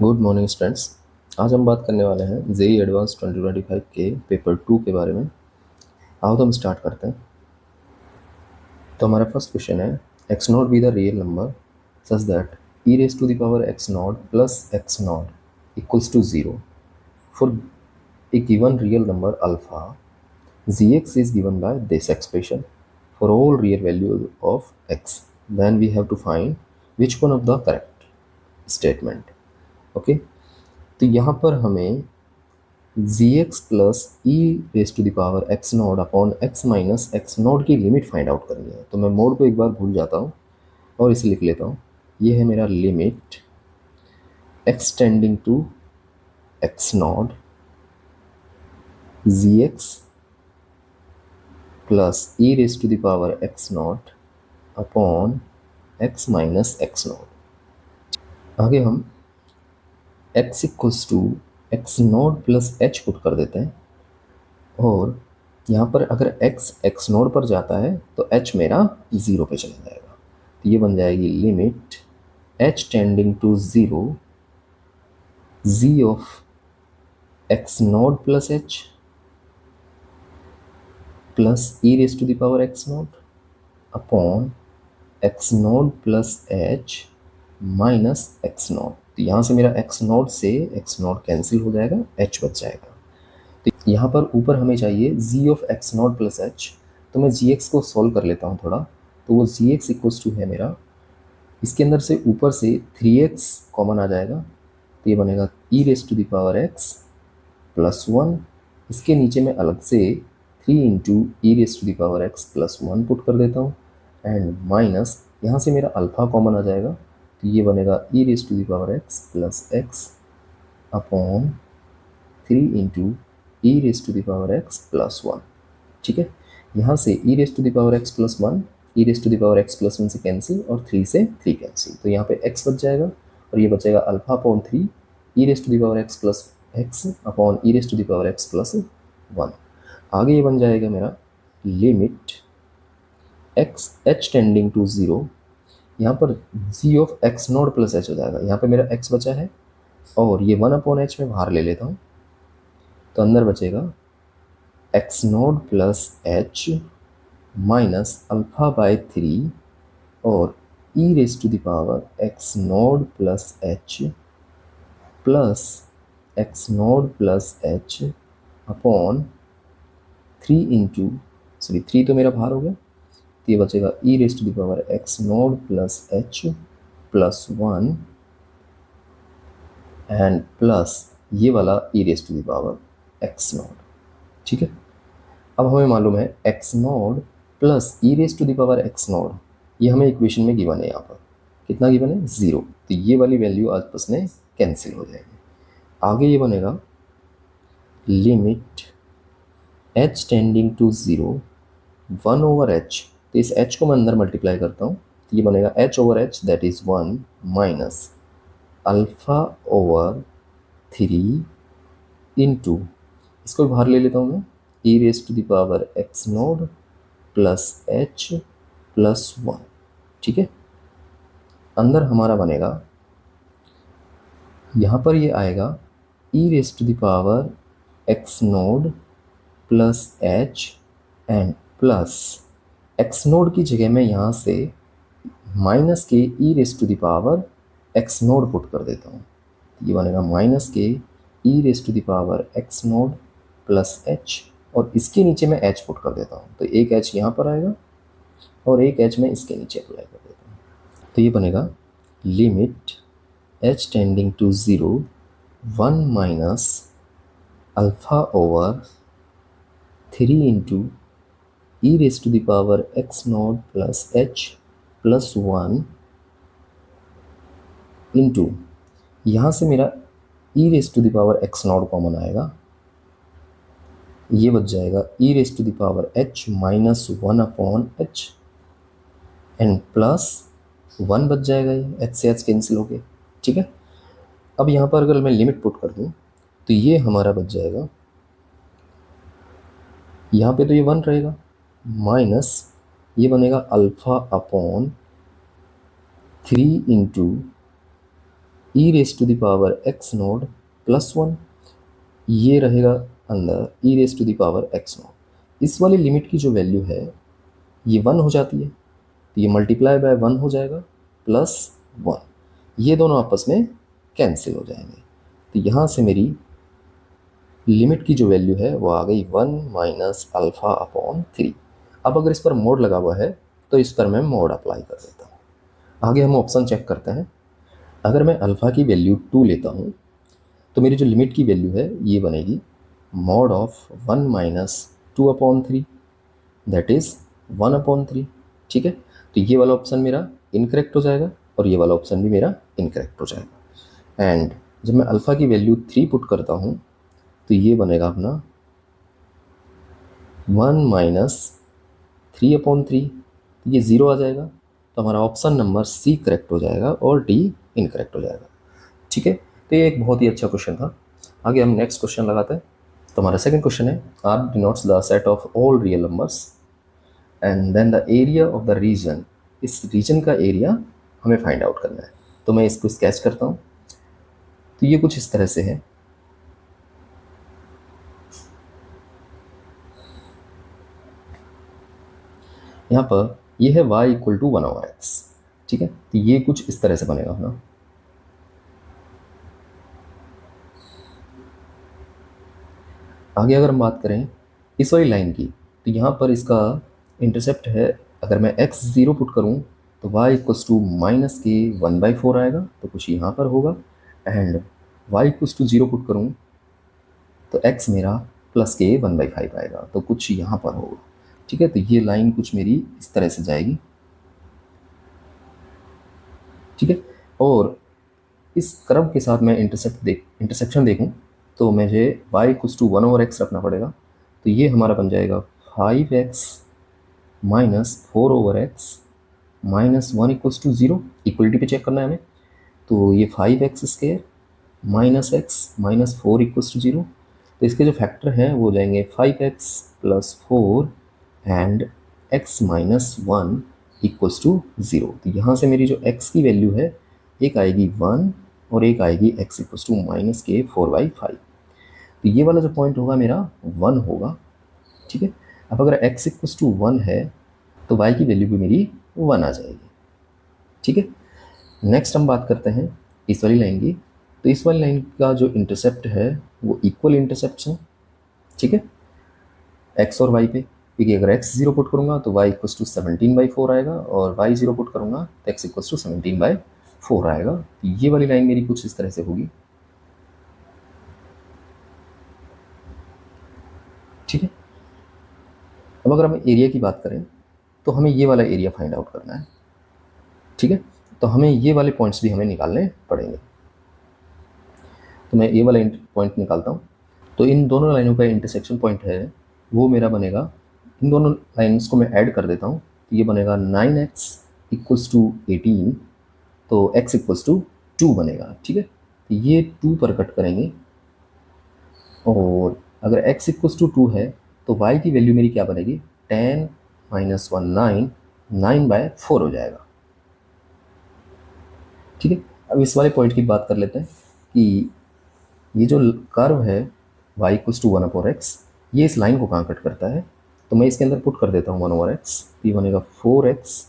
Good morning students. आज हम बात करने वाले हैं जेई एडवांस 2025 के पेपर 2 के बारे में। आओ तो हम स्टार्ट करते हैं। तो हमारा फर्स्ट क्वेश्चन है, x naught be the real number such that e raise to the power x not plus x naught equals to 0 for a given real number alpha. Gx is given by this expression for all real values of x. Then we have to find which one of the correct statement. Okay, तो यहाँ पर हमें g x plus e raise to the power x not upon x minus x nought की limit find out करनी है। तो मैं mode को एक बार भूल जाता हूँ और इसे लिख लेता हूँ। ये है मेरा limit x tending to x naught g x plus e raise to the power x not upon x minus x naught. आगे हम x equals to x not plus h put कर देते हैं और यहाँ पर अगर x x नोड पर जाता है तो h मेरा 0 पे चला जाएगा। तो ये बन जाएगी limit h tending to 0 z of x naught plus h plus e raise to the power x naught upon x naught plus h minus x naught. तो यहाँ से मेरा x नोड से x नोड कैंसिल हो जाएगा, h बच जाएगा। तो यहाँ पर ऊपर हमें चाहिए z of x not plus H. तो मैं जी एक्स को सॉल्व कर लेता हूँ थोड़ा। तो वो जी एक्स इक्वल्स टू है मेरा, इसके अंदर से ऊपर से 3x कॉमन आ जाएगा। तो ये बनेगा e raise to the power x plus 1। इसके नीचे मैं अलग से 3 into e raise to the power x plus 1 put कर देता हूँ एंड माइनस यहाँ से मेरा अल्फ़ा कॉमन आ जाएगा। तो ये बनेगा e raise to the power x plus x upon 3 into e raise to the power x plus 1। ठीक है, यहाँ से e raise to the power x plus 1 e raise to the power x plus 1 से cancel और 3 से 3 cancel. तो यहाँ पे x बच जाएगा और ये बचेगा alpha upon 3 e raise to the power x plus x upon e raise to the power x plus 1। आगे ये बन जाएगा मेरा limit x h tending to 0। यहाँ पर g of x not plus h हो जाएगा। यहाँ पे मेरा x बचा है और ये 1 अपॉन एच में बाहर ले लेता हूँ। तो अंदर बचेगा x not plus h minus alpha by 3 और e raise to the power x not plus h plus x not plus h upon 3 into sorry 3 तो मेरा बाहर हो गया। तो ये बचेगा e raise to the power x not plus h plus 1 and plus ये वाला e raise to the power x nought. ठीक है, अब हमें मालूम है x not plus e raise to the power x naught, ये हमें इक्वेशन में गिवन है। यहाँ पर कितना गिवन है? 0। तो ये वाली वैल्यू आपस में कैंसिल हो जाएगी। आगे ये बनेगा limit h tending to 0 1 over h। तो इस h को मैं अंदर मल्टीप्लाई करता हूँ तो ये बनेगा h over h that is 1 minus alpha over 3 into, इसको बाहर ले लेता हूँ मैं, e raise to the power x nought plus h plus 1। ठीक है, अंदर हमारा बनेगा, यहाँ पर ये आएगा e raise to the power x nought plus h and plus x nought की जगह में यहाँ से minus k e raise to the power x nought put कर देता हूँ। ये बनेगा minus k e raise to the power x nought plus h और इसके नीचे मैं एच पुट कर देता हूँ। तो एक एच यहाँ पर आएगा और एक एच में इसके नीचे अप्लाई कर देता हूँ। तो ये बनेगा limit h tending to 0 1 minus alpha over 3 into e raise to the power x not plus h plus 1 into, यहाँ से मेरा e raise to the power x nought common आएगा, ये बच जाएगा e raise to the power h minus 1 upon h and plus 1 बच जाएगा, ये एच से एच कैंसिल हो गए। ठीक है, अब यहाँ पर अगर मैं लिमिट पुट कर दूँ तो ये हमारा बच जाएगा, यहाँ पे तो ये 1 रहेगा माइनस ये बनेगा alpha upon 3 into e raise to the power x nought plus one, ये रहेगा अंदर e raise to the power x nought. इस वाली लिमिट की जो वैल्यू है ये वन हो जाती है, तो ये मल्टीप्लाई बाय वन हो जाएगा प्लस वन, ये दोनों आपस में कैंसिल हो जाएंगे। तो यहाँ से मेरी लिमिट की जो वैल्यू है वो आ गई one minus alpha upon three. अब अगर इस पर मोड लगा हुआ है तो इस पर मैं मोड अप्लाई कर देता हूँ। आगे हम ऑप्शन चेक करते हैं। अगर मैं अल्फ़ा की वैल्यू टू लेता हूँ तो मेरी जो लिमिट की वैल्यू है ये बनेगी mod of one minus two upon three, that is one upon three. ठीक है, तो ये वाला ऑप्शन मेरा इनकरेक्ट हो जाएगा और ये वाला ऑप्शन भी मेरा इनकरेक्ट हो जाएगा। एंड जब मैं अल्फ़ा की वैल्यू थ्री पुट करता हूँ तो ये बनेगा अपना one minus three upon three, ये ज़ीरो आ जाएगा, तो हमारा ऑप्शन नंबर सी करेक्ट हो जाएगा और डी इनकरेक्ट हो जाएगा। ठीक है, तो ये एक बहुत ही अच्छा क्वेश्चन था। आगे हम नेक्स्ट क्वेश्चन लगाते हैं। तो हमारा सेकंड क्वेश्चन है are denotes the set of all real numbers and then the area of the region. इस रीजन का एरिया हमें फाइंड आउट करना है। तो मैं इसको स्केच करता हूँ। तो ये कुछ इस तरह से है। यहाँ पर ये है y equal to one over x. ठीक है, तो ये कुछ इस तरह से बनेगा ना। आगे अगर हम बात करें इस वाली लाइन की, तो यहाँ पर इसका इंटरसेप्ट है, अगर मैं x ज़ीरो पुट करूँ तो y इक्वल्स टू माइनस के वन बाई फोर आएगा, तो कुछ यहाँ पर होगा। And y equals to zero put करूँ तो x मेरा प्लस के वन बाई फाइव आएगा, तो कुछ यहाँ पर होगा। ठीक है, तो ये लाइन कुछ मेरी इस तरह से जाएगी। ठीक है, और इस कर्व के साथ मैं इंटरसेक्शन देखूं तो मुझे y equals to one over x रखना पड़ेगा। तो ये हमारा बन जाएगा five x minus four over x minus one equals to zero. Equality पे चेक करना है हमें। तो ये five x square minus x minus four equals to zero. तो इसके जो फैक्टर हैं वो हो जाएंगे five x plus four and x minus one equals to zero. तो यहाँ से मेरी जो x की वैल्यू है एक आएगी वन और एक आएगी x इक्वल्स टू माइनस के फोर बाई फाइव। तो ये वाला जो पॉइंट होगा मेरा वन होगा। ठीक है, अब अगर x इक्वल्स टू वन है तो y की वैल्यू भी मेरी वन आ जाएगी। ठीक है, नेक्स्ट हम बात करते हैं इस वाली लाइन की। तो इस वाली लाइन का जो इंटरसेप्ट है वो इक्वल इंटरसेप्ट है। ठीक है, x और y पे, क्योंकि अगर x जीरो पुट करूँगा तो y equals to seventeen by four आएगा और y जीरो पुट करूँगा तो x equals to seventeen by four आएगा। तो ये वाली लाइन मेरी कुछ इस तरह से होगी। ठीक है, अब अगर हम एरिया की बात करें तो हमें ये वाला एरिया फाइंड आउट करना है। ठीक है, तो हमें ये वाले पॉइंट्स भी हमें निकालने पड़ेंगे। तो मैं ये वाला पॉइंट निकालता हूँ। तो इन दोनों लाइनों का इंटरसेक्शन पॉइंट है वो मेरा बनेगा, इन दोनों लाइन्स को मैं ऐड कर देता हूँ तो ये बनेगा nine x equals to eighteen, तो x इक्वल्स टू टू बनेगा। ठीक है, तो ये टू पर कट करेंगे और अगर x इक्वल्स टू टू है तो y की वैल्यू मेरी क्या बनेगी, ten minus one nine, nine by four हो जाएगा। ठीक है, अब इस वाले पॉइंट की बात कर लेते हैं कि ये जो कर्व है y equals to one over x, ये इस लाइन को कहाँ कट करता है। तो मैं इसके अंदर पुट कर देता हूँ वन ओवर एक्स, तो ये बनेगा four x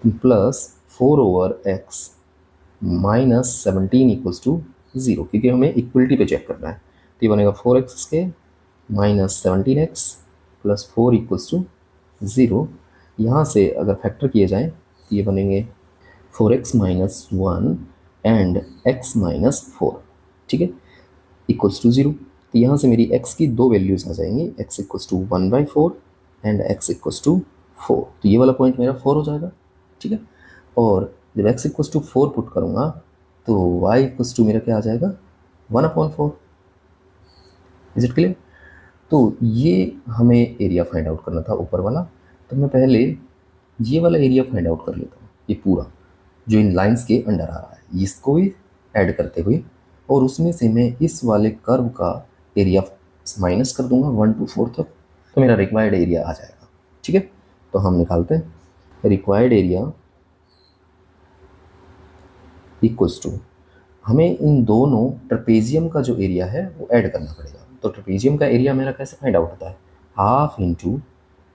plus four over x minus seventeen equals to zero, क्योंकि हमें इक्वलिटी पे चेक करना है। तो ये बनेगा फोर एक्स के minus seventeen x plus four equals to zero. यहाँ से अगर फैक्टर किए जाएँ तो ये बनेंगे four x minus one and x minus four. ठीक है, इक्वल्स टू ज़ीरो। तो यहाँ से मेरी x की दो वैल्यूज़ आ जाएंगी, x equals to one by four and x equals to four. तो ये वाला पॉइंट मेरा फोर हो जाएगा। ठीक है, और जब x equals to four put करूँगा तो y इक्वल्स टू मेरा क्या आ जाएगा, one upon four. Is it clear. तो ये हमें एरिया फाइंड आउट करना था ऊपर वाला। तो मैं पहले ये वाला एरिया फाइंड आउट कर लेता हूँ, ये पूरा जो इन लाइंस के अंडर आ रहा है इसको भी ऐड करते हुए, और उसमें से मैं इस वाले कर्व का एरिया माइनस कर दूंगा वन टू फोर तक, तो मेरा रिक्वायर्ड एरिया आ जाएगा। ठीक है, तो हम निकालते हैं रिक्वायर्ड एरिया इक्वल्स टू, हमें इन दोनों ट्रेपेजियम का जो एरिया है वो ऐड करना पड़ेगा। तो ट्रेपेजियम का एरिया मेरा कैसे फाइंड आउट होता है, half into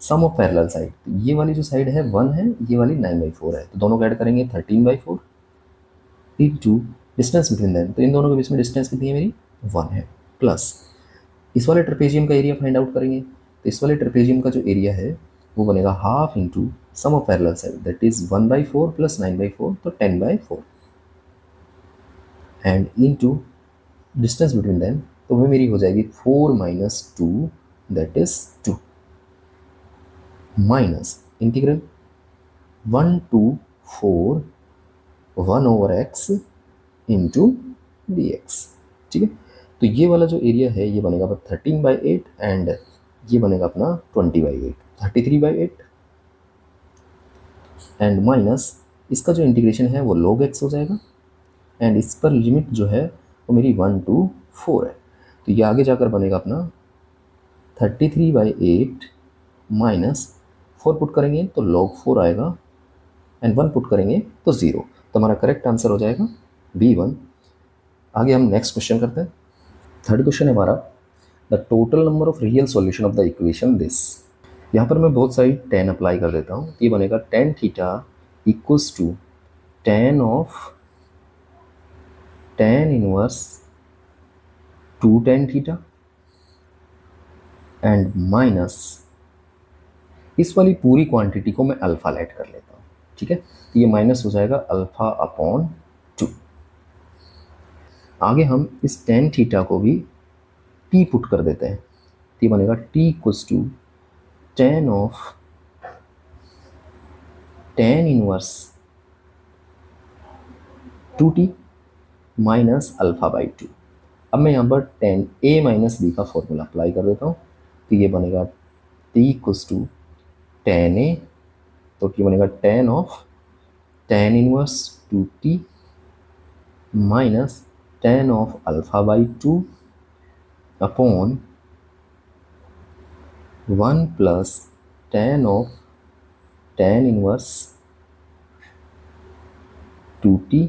sum of parallel side. तो ये वाली जो साइड है 1 है, ये वाली 9/4 है, तो दोनों को ऐड करेंगे 13/4 इंटू डिस्टेंस बिटवीन देम। तो इन दोनों के बीच में डिस्टेंस कितनी है मेरी, 1 है, प्लस इस वाले ट्रेपेजियम का एरिया फाइंड आउट करेंगे। तो इस वाले ट्रेपेजियम का जो एरिया है वो बनेगा half into sum of parallel side, that is 1/4 plus 9/4, तो 10/4 and into distance between them. तो वो मेरी हो जाएगी 4 minus 2, that is 2, minus integral 1 to 4 1/x into d x. ठीक है, तो ये वाला जो एरिया है ये बनेगा अपना 13/8 एंड ये बनेगा अपना 20/8, 33/8 एंड माइनस इसका जो इंटीग्रेशन है वो log x हो जाएगा एंड इस पर लिमिट जो है वो मेरी 1 to 4 है। तो ये आगे जाकर बनेगा अपना 33/8 माइनस 4 पुट करेंगे तो log 4 आएगा एंड 1 पुट करेंगे तो 0। तो हमारा करेक्ट आंसर हो जाएगा B1। आगे हम नेक्स्ट क्वेश्चन करते हैं। थर्ड क्वेश्चन है हमारा, the total number of real solution of the equation this. यहाँ पर मैं बहुत सारी tan अप्लाई कर देता हूँ। ये बनेगा tan theta equals to tan of tan inverse 2 tan theta and minus इस वाली पूरी क्वांटिटी को मैं अल्फा लेट कर लेता हूँ। ठीक है, तो ये माइनस हो जाएगा अल्फा अपॉन 2। आगे हम इस tan थीटा को भी t पुट कर देते हैं, तो ये बनेगा t equals to tan of tan inverse 2t minus alpha by 2। अब मैं यहाँ पर tan a माइनस बी का फॉर्मूला अप्लाई कर देता हूँ, तो ये बनेगा t equals to tan a, तो ये बनेगा tan of tan inverse 2t minus tan of alpha by 2 upon 1 plus tan of tan inverse 2t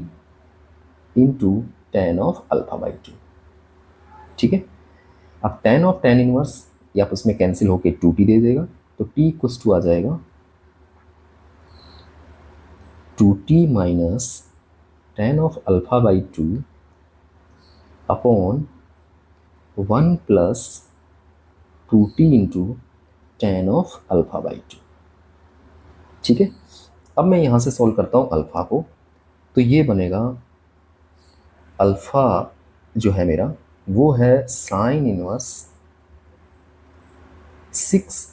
into tan of alpha by 2। ठीक है, अब tan ऑफ tan इनवर्स ये आपस में cancel होके 2t दे देगा, तो t इक्वल्स टू आ जाएगा 2t minus tan of alpha by 2 upon 1 plus 2t into tan of alpha by 2। ठीक है, अब मैं यहाँ से सॉल्व करता हूँ अल्फा को, तो ये बनेगा अल्फा जो है मेरा वो है साइन इनवर्स 6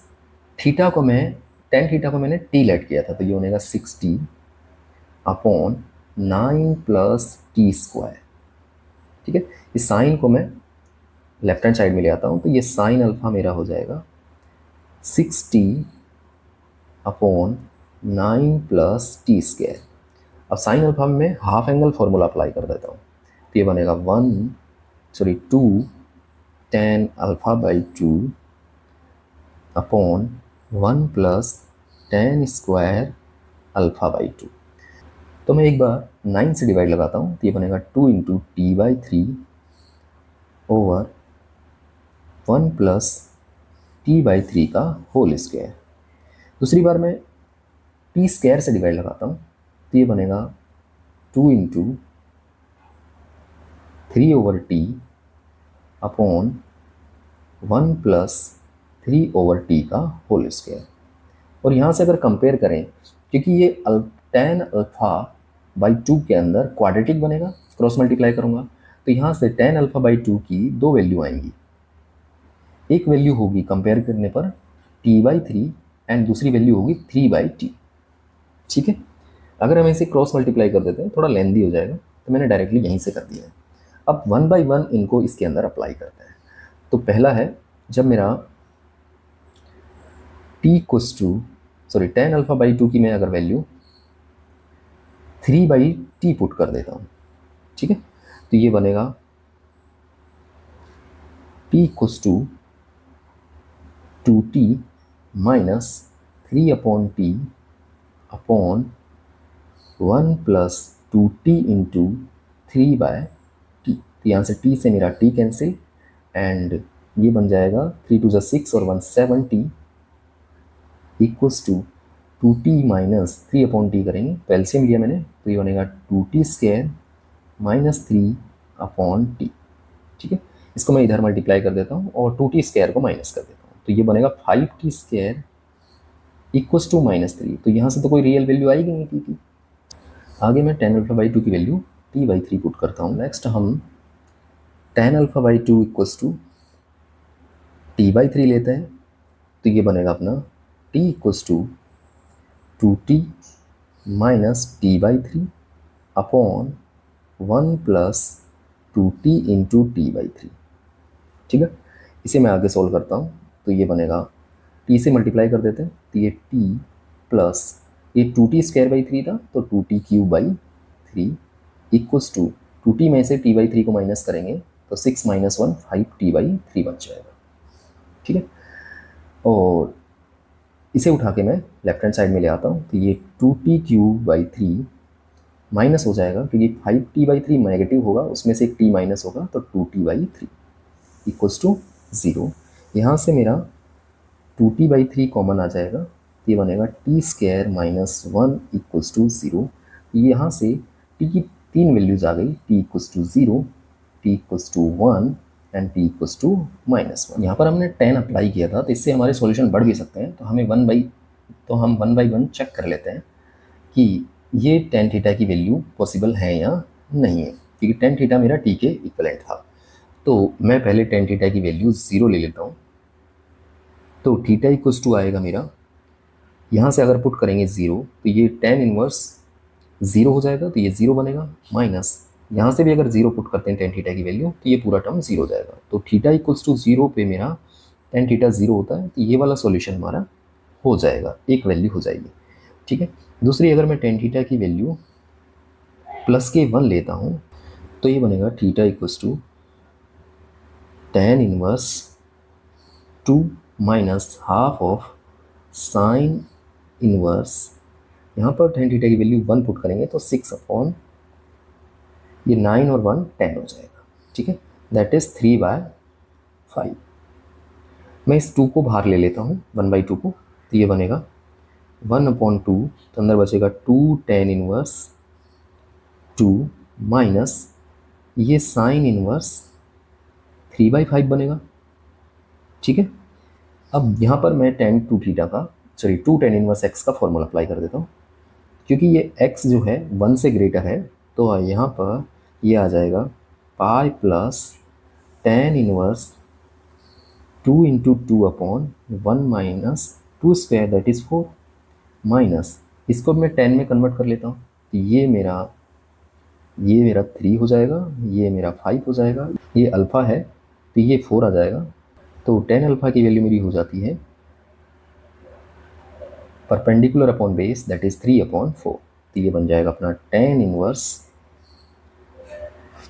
थीटा को मैं tan थीटा को मैंने t लेट किया था, तो ये बनेगा 6t upon 9 plus T square. ठीक है, इस साइन को मैं लेफ्ट हैंड साइड में ले आता हूँ, तो ये साइन अल्फा मेरा हो जाएगा 6t upon 9 plus T square. अब साइन अल्फा में मैं हाफ एंगल फॉर्मूला अप्लाई कर देता हूँ, तो ये बनेगा 2 tan alpha by 2 upon 1 plus tan square alpha by 2। तो मैं एक बार 9 से डिवाइड लगाता हूँ, तो ये बनेगा 2 into T by 3 over 1 plus T by 3 का होल स्क्वायर। दूसरी बार मैं टी स्क्वायर से डिवाइड लगाता हूँ, तो ये बनेगा 2 into 3 over T upon 1 plus 3 over T का होल स्क्वायर। और यहाँ से अगर कंपेयर करें, क्योंकि ये tan अल्फा बाई 2 के अंदर क्वाड्रेटिक बनेगा, क्रॉस मल्टीप्लाई करूँगा, तो यहाँ से tan अल्फा बाई 2 की दो वैल्यू आएंगी। एक वैल्यू होगी कंपेयर करने पर t/3 एंड दूसरी वैल्यू होगी 3/t। ठीक है, अगर हम इसे क्रॉस मल्टीप्लाई कर देते हैं थोड़ा लेंदी हो जाएगा, तो मैंने डायरेक्टली यहीं से कर दिया है। अब 1/1 इनको इसके अंदर अप्लाई करते हैं। तो पहला है, जब मेरा tan अल्फा बाई 2 की मैं अगर वैल्यू 3/t पुट कर देता हूँ, ठीक है, तो ये बनेगा t equals to 2t minus 3/t upon 1 plus 2t into 3/t। तो यहाँ से t से मेरा t कैंसिल, एंड ये बन जाएगा 3 2 6 और 1 7t equals to 2t minus 3/t करेंगे तो एलसीएम लिया मैंने, तो ये बनेगा 2t स्क्वायर माइनस 3/t। ठीक है, इसको मैं इधर मल्टीप्लाई कर देता हूँ और 2t स्क्वायर को माइनस कर देता हूँ, तो ये बनेगा 5t स्क्वायर इक्वल्स टू -3। तो यहाँ से तो कोई रियल वैल्यू आएगी नहीं t की। आगे मैं tan α/2 की वैल्यू t/3 पुट करता हूँ। नेक्स्ट हम tan α/2 इक्वल्स टू t/3 लेते हैं, तो ये बनेगा अपना t equals to 2t minus t/3 upon 1 plus 2t into t/3। ठीक है, इसे मैं आगे सॉल्व करता हूँ, तो ये बनेगा t से मल्टीप्लाई कर देते हैं, तो ये t प्लस ये 2t स्क्वायर बाई 3 था, तो 2t cube by 3 equals to 2t में से t/3 को माइनस करेंगे तो 6 - 1 5t/3 बच जाएगा। ठीक है, और इसे उठा के मैं लेफ्ट हैंड साइड में ले आता हूँ, तो ये 2t क्यूब बाई 3 माइनस हो जाएगा, क्योंकि 5t/3 नेगेटिव होगा, उसमें से एक t माइनस होगा, तो 2t/3 इक्वल्स टू 0। यहाँ से मेरा 2t/3 कॉमन आ जाएगा, तो ये बनेगा t square minus 1 equals to 0। यहाँ से t की 3 वैल्यूज आ गई, t equals to 0, t equals to 1 and t equals to -1। यहाँ पर हमने tan अप्लाई किया था, तो इससे हमारे सॉल्यूशन बढ़ भी सकते हैं, तो हम 1/1 चेक कर लेते हैं कि ये tan थीटा की वैल्यू पॉसिबल है या नहीं है, क्योंकि tan थीटा मेरा t के इक्वलेंट था। तो मैं पहले tan थीटा की वैल्यू 0 ले लेता हूँ, तो थीटा इक्वल्स टू आएगा मेरा, यहाँ से अगर पुट करेंगे 0, तो ये tan इनवर्स 0 हो जाएगा, तो ये 0 बनेगा, माइनस यहाँ से भी अगर 0 पुट करते हैं tan थीटा की वैल्यू, तो ये पूरा टर्म 0 हो जाएगा। तो थीटा इक्वल्स टू 0 पे मेरा tan थीटा 0 होता है, तो ये वाला सॉल्यूशन हमारा हो जाएगा, एक वैल्यू हो जाएगी। ठीक है, दूसरी अगर मैं tan थीटा की वैल्यू प्लस के 1 लेता हूँ, तो ये बनेगा theta equals to tan inverse 2 minus half of sine inverse, यहाँ पर tan थीटा की वैल्यू 1 पुट करेंगे तो 6 अपॉन ये 9 और 1 10 हो जाएगा। ठीक है, दैट इज 3/5। मैं इस 2 को बाहर ले लेता हूँ, 1/2 को, तो ये बनेगा 1/2, तो अंदर बचेगा 2 tan इनवर्स 2 माइनस ये साइन इनवर्स 3/5 बनेगा। ठीक है, अब यहाँ पर मैं टू tan इनवर्स x का फॉर्मूला अप्लाई कर देता हूँ, क्योंकि ये x जो है 1 से ग्रेटर है, तो यहाँ पर ये आ जाएगा pi plus tan inverse 2 into 2 upon 1 minus 2 square that is 4, minus इसको मैं 10 में कन्वर्ट कर लेता हूँ, तो ये मेरा 3 हो जाएगा, ये मेरा 5 हो जाएगा, ये अल्फ़ा है तो ये 4 आ जाएगा, तो tan अल्फ़ा की वैल्यू मेरी हो जाती है perpendicular upon base that is 3/4, तो ये बन जाएगा अपना tan इनवर्स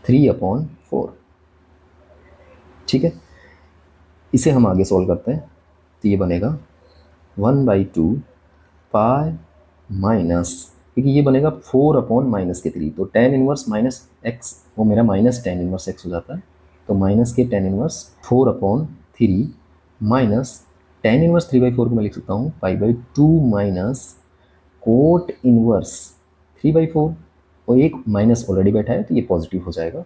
3/4। ठीक है, इसे हम आगे सॉल्व करते हैं, तो ये बनेगा 1/2 पाई माइनस, क्योंकि ये बनेगा 4/-3, तो tan इनवर्स माइनस एक्स वो मेरा माइनस tan इनवर्स एक्स हो जाता है, तो माइनस के tan inverse 4/3 minus tan inverse 3/4 को मैं लिख सकता हूँ π/2 माइनस कोट इनवर्स 3/4, और एक माइनस ऑलरेडी बैठा है तो ये पॉजिटिव हो जाएगा।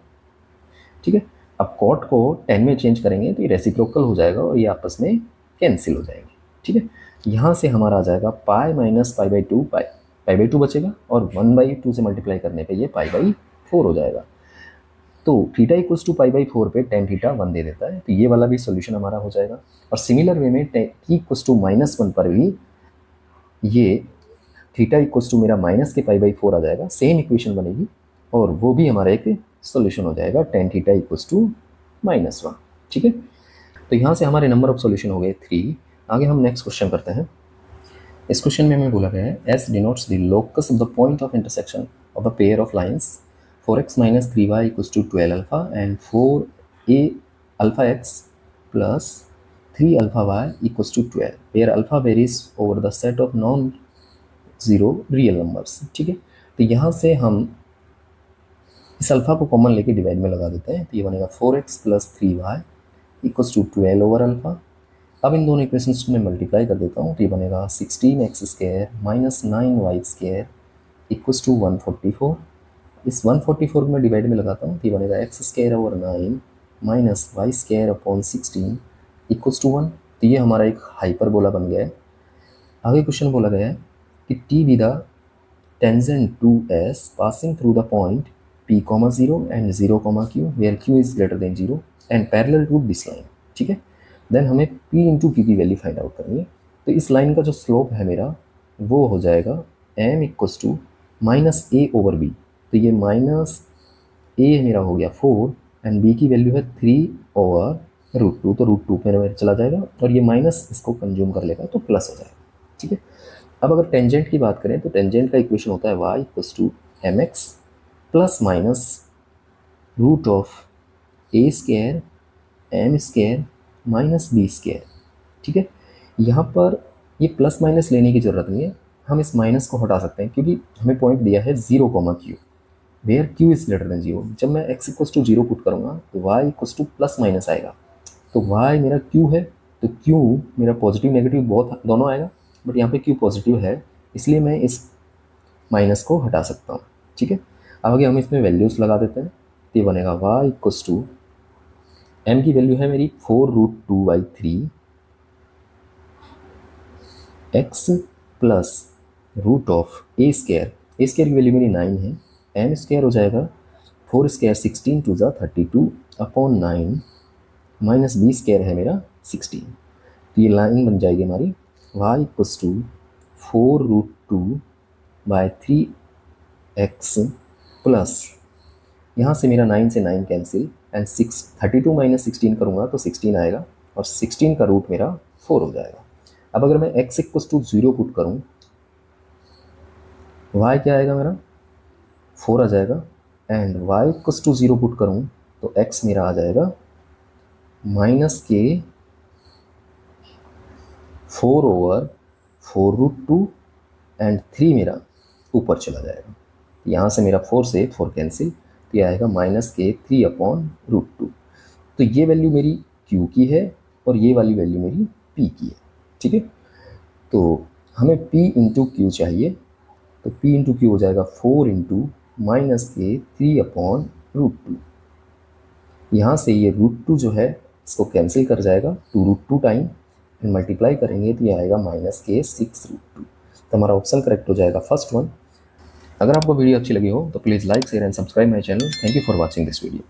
ठीक है, अब कॉट को 10 में चेंज करेंगे तो ये रेसिप्रोकल हो जाएगा और ये आपस में कैंसिल हो जाएंगे। ठीक है, यहाँ से हमारा आ जाएगा पाई माइनस पाई/2 बचेगा, और 1/2 से मल्टीप्लाई करने पे ये पाई/4 हो जाएगा। तो थीटा इक्वल्स टू पाई/4 पे tan थीटा 1 दे देता है, तो ये वाला भी सोल्यूशन हमारा हो जाएगा। और सिमिलर वे में t इक्वल्स टू -1 पर भी ये थीटा इक्वल्स टू मेरा माइनस के पाई/4 आ जाएगा, सेम इक्वेशन बनेगी, और वो भी हमारा एक सॉल्यूशन हो जाएगा tan थीटा इक्वल्स टू -1। ठीक है, तो यहाँ से हमारे नंबर ऑफ सॉल्यूशन हो गए 3। आगे हम नेक्स्ट क्वेश्चन करते हैं। इस क्वेश्चन में हमें बोला गया है S denotes the locus of the point of intersection of a pair of lines 4x - 3y equals to 12 alpha and 4a alpha x plus 3 alpha y equals to 12, where alpha varies over the set of non zero real numbers. ठीक है, तो यहाँ से हम इस alpha को common लेके divide में लगा देते हैं, तो ये बनेगा 4x plus 3y equals to 12 over alpha. अब इन दोनों इक्वेशंस को मैं मल्टीप्लाई कर देता हूँ, तो ये बनेगा 16x square minus 9y square equals to 144। इस 144 को मैं डिवाइड में लगाता हूँ, तो ये बनेगा x square over 9 minus y square upon 16 equals to 1। तो ये हमारा एक हाइपरबोला बन गया है। आगे क्वेश्चन बोला गया है कि t be the tangent to s passing through the point p, 0 and 0, q where q is greater than 0 and parallel to this line. ठीक है, देन हमें p इंटू क्यू की वैल्यू फाइंड आउट करनी है। तो इस लाइन का जो स्लोप है मेरा वो हो जाएगा m equals to minus a over b. तो ये माइनस ए मेरा हो गया 4 एंड b की वैल्यू है 3 ओवर रूट 2, तो रूट 2 मेरा चला जाएगा और ये माइनस इसको कंज्यूम कर लेगा तो प्लस हो जाएगा। ठीक है, अब अगर टेंजेंट की बात करें तो टेंजेंट का इक्वेशन होता है y equals to m x plus minus root of a square m square minus b square. ठीक है, यहाँ पर ये प्लस माइनस लेने की ज़रूरत नहीं है, हम इस माइनस को हटा सकते हैं क्योंकि हमें पॉइंट दिया है 0, q where q is greater than 0। जब मैं x इक्वल्स टू 0 पुट करूँगा तो y equals two plus minus आएगा, तो y मेरा q है, तो q मेरा पॉजिटिव नेगेटिव बहुत दोनों आएगा, बट यहाँ पे q पॉजिटिव है इसलिए मैं इस माइनस को हटा सकता हूँ। ठीक है, अब आगे हम इसमें वैल्यूज़ लगा देते हैं, तो ये बनेगा y इक्वल्स टू m की वैल्यू है मेरी 4√2/3 x plus root of a square की वैल्यू मेरी 9 है, एम स्क्वायर हो जाएगा 4 स्क्वायर 16 टू ज़ा 32 अपॉन 9 माइनस बी स्क्वायर है मेरा 16। तो ये लाइन बन जाएगी हमारी y equals to 4√2/3x plus यहाँ से मेरा 9 से 9 कैंसिल एंड 32 माइनस 16 करूँगा तो 16 आएगा और 16 का रूट मेरा 4 हो जाएगा। अब अगर मैं x इक्वल्स टू 0 पुट करूँ, y क्या आएगा मेरा 4 आ जाएगा, and y equals to 0 put करूँ तो x मेरा आ जाएगा माइनस के 4 ओवर 4√2 एंड 3 मेरा ऊपर चला जाएगा। यहाँ से मेरा 4 से 4 कैंसिल, तो ये आएगा माइनस के 3 अपॉन √2। तो ये वैल्यू मेरी q की है और ये वाली वैल्यू मेरी p की है। ठीक है, तो हमें p इंटू क्यू चाहिए, तो p इंटू क्यू हो जाएगा 4 इंटू माइनस के 3 अपॉन √2। यहाँ से ये √2 जो है इसको कैंसिल कर जाएगा 2√2 टाइम एंड मल्टीप्लाई करेंगे तो ये आएगा माइनस के 6√2। तो हमारा ऑप्शन करेक्ट हो जाएगा फर्स्ट वन। अगर आपको वीडियो अच्छी लगी हो तो please like share and subscribe my channel. Thank you for watching this video.